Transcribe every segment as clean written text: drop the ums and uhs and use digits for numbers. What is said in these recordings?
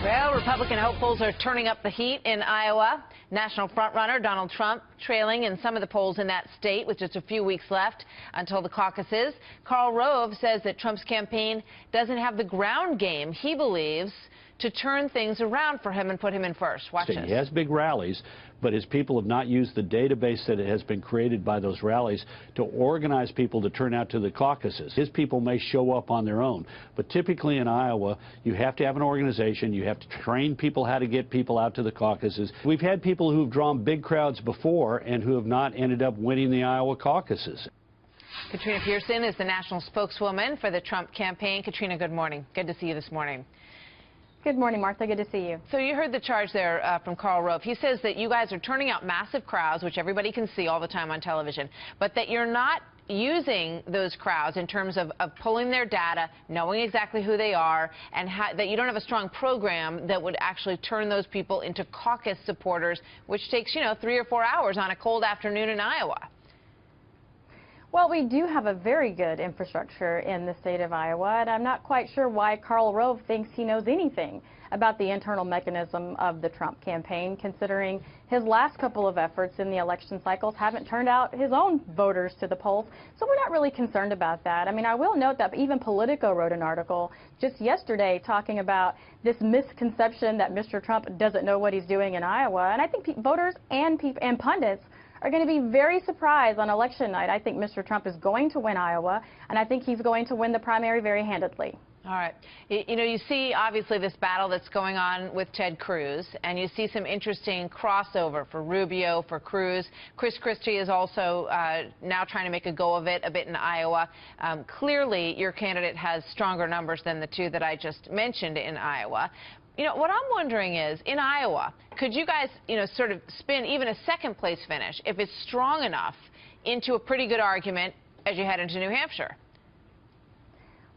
Well, Republican hopefuls are turning up the heat in Iowa. National frontrunner Donald Trump trailing in some of the polls in that state with just a few weeks left until the caucuses. Karl Rove says that Trump's campaign doesn't have the ground game, he believes, to turn things around for him and put him in first. Watch this. He has big rallies, but his people have not used the database that has been created by those rallies to organize people to turn out to the caucuses. His people may show up on their own, but typically in Iowa, you have to have an organization. You have to train people how to get people out to the caucuses. We've had people who've drawn big crowds before and who have not ended up winning the Iowa caucuses. Katrina Pearson is the national spokeswoman for the Trump campaign. Katrina, good morning. Good to see you this morning. Good morning, Martha. Good to see you. So you heard the charge there from Karl Rove. He says that you guys are turning out massive crowds, which everybody can see all the time on television, but that you're not using those crowds in terms of pulling their data, knowing exactly who they are, and that you don't have a strong program that would actually turn those people into caucus supporters, which takes, 3 or 4 hours on a cold afternoon in Iowa. Well, we do have a very good infrastructure in the state of Iowa, and I'm not quite sure why Karl Rove thinks he knows anything about the internal mechanism of the Trump campaign, considering his last couple of efforts in the election cycles haven't turned out his own voters to the polls. So we're not really concerned about that. I mean, I will note that even Politico wrote an article just yesterday talking about this misconception that Mr. Trump doesn't know what he's doing in Iowa. And I think voters and pundits are going to be very surprised on election night. I think Mr. Trump is going to win Iowa, and I think he's going to win the primary very handedly. All right. You see, obviously, this battle that's going on with Ted Cruz, and you see some interesting crossover for Rubio, for Cruz. Chris Christie is also now trying to make a go of it a bit in Iowa. Clearly, your candidate has stronger numbers than the two that I just mentioned in Iowa. What I'm wondering is, in Iowa, could you guys, sort of spin even a second-place finish, if it's strong enough, into a pretty good argument as you head into New Hampshire?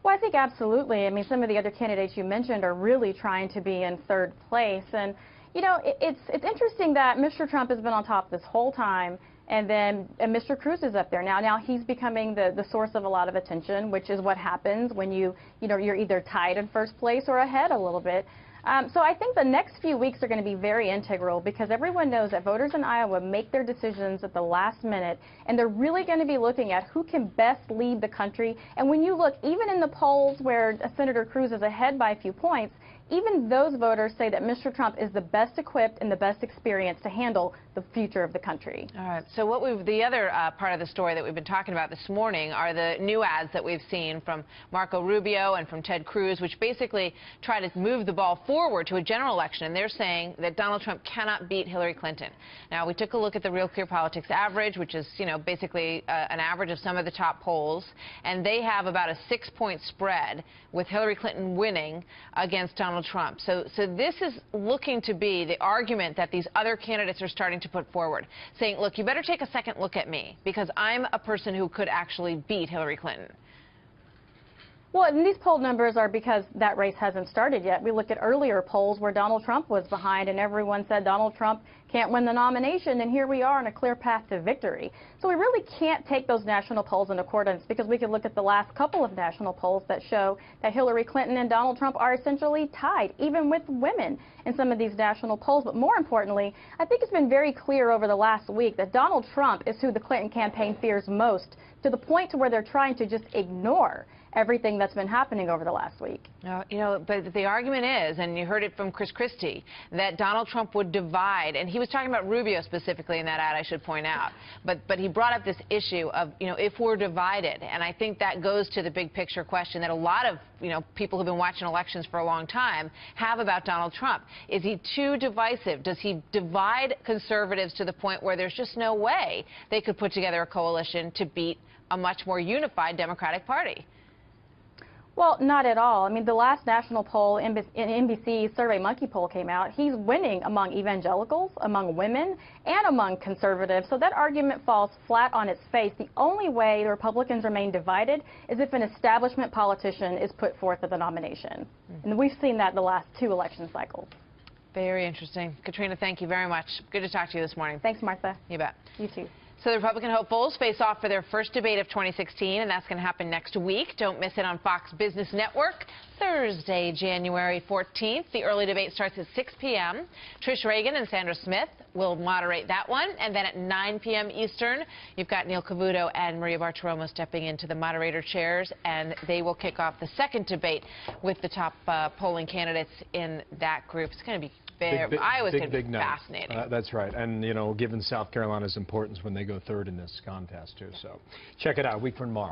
Well, I think absolutely. I mean, some of the other candidates you mentioned are really trying to be in third place. And, it's interesting that Mr. Trump has been on top this whole time, and then Mr. Cruz is up there now. Now he's becoming the source of a lot of attention, which is what happens when you're either tied in first place or ahead a little bit. So I think the next few weeks are going to be very integral, because everyone knows that voters in Iowa make their decisions at the last minute, and they're really going to be looking at who can best lead the country. And when you look, even in the polls where Senator Cruz is ahead by a few points, even those voters say that Mr. Trump is the best equipped and the best experienced to handle the future of the country. All right. So the other part of the story that we've been talking about this morning are the new ads that we've seen from Marco Rubio and from Ted Cruz, which basically try to move the ball forward to a general election. And they're saying that Donald Trump cannot beat Hillary Clinton. Now, we took a look at the Real Clear Politics average, which is, basically an average of some of the top polls. And they have about a 6-point spread with Hillary Clinton winning against Donald Trump. So this is looking to be the argument that these other candidates are starting to put forward, saying, look, you better take a second look at me, because I'm a person who could actually beat Hillary Clinton. Well, and these poll numbers are because that race hasn't started yet. We look at earlier polls where Donald Trump was behind, and everyone said Donald Trump can't win the nomination, and here we are on a clear path to victory. So we really can't take those national polls in accordance, because we could look at the last couple of national polls that show that Hillary Clinton and Donald Trump are essentially tied, even with women in some of these national polls. But more importantly, I think it's been very clear over the last week that Donald Trump is who the Clinton campaign fears most, to the point to where they're trying to just ignore everything that's been happening over the last week. But the argument is, and you heard it from Chris Christie, that Donald Trump would divide, and he was talking about Rubio specifically in that ad, I should point out, but he brought up this issue of, if we're divided, and I think that goes to the big picture question that a lot of, people who've been watching elections for a long time have about Donald Trump. Is he too divisive? Does he divide conservatives to the point where there's just no way they could put together a coalition to beat a much more unified Democratic Party? Well, not at all. I mean, the last national poll, NBC SurveyMonkey poll came out. He's winning among evangelicals, among women, and among conservatives. So that argument falls flat on its face. The only way the Republicans remain divided is if an establishment politician is put forth at the nomination. And we've seen that the last 2 election cycles. Very interesting. Katrina, thank you very much. Good to talk to you this morning. Thanks, Martha. You bet. You too. So the Republican hopefuls face off for their first debate of 2016, and that's going to happen next week. Don't miss it on Fox Business Network, Thursday, January 14th. The early debate starts at 6 p.m. Trish Reagan and Sandra Smith will moderate that one. And then at 9 p.m. Eastern, you've got Neil Cavuto and Maria Bartiromo stepping into the moderator chairs, and they will kick off the second debate with the top polling candidates in that group. It's going to be Iowa's going to be fascinating. That's right. And, you know, given South Carolina's importance when they go third in this contest, too. So check it out a week from tomorrow.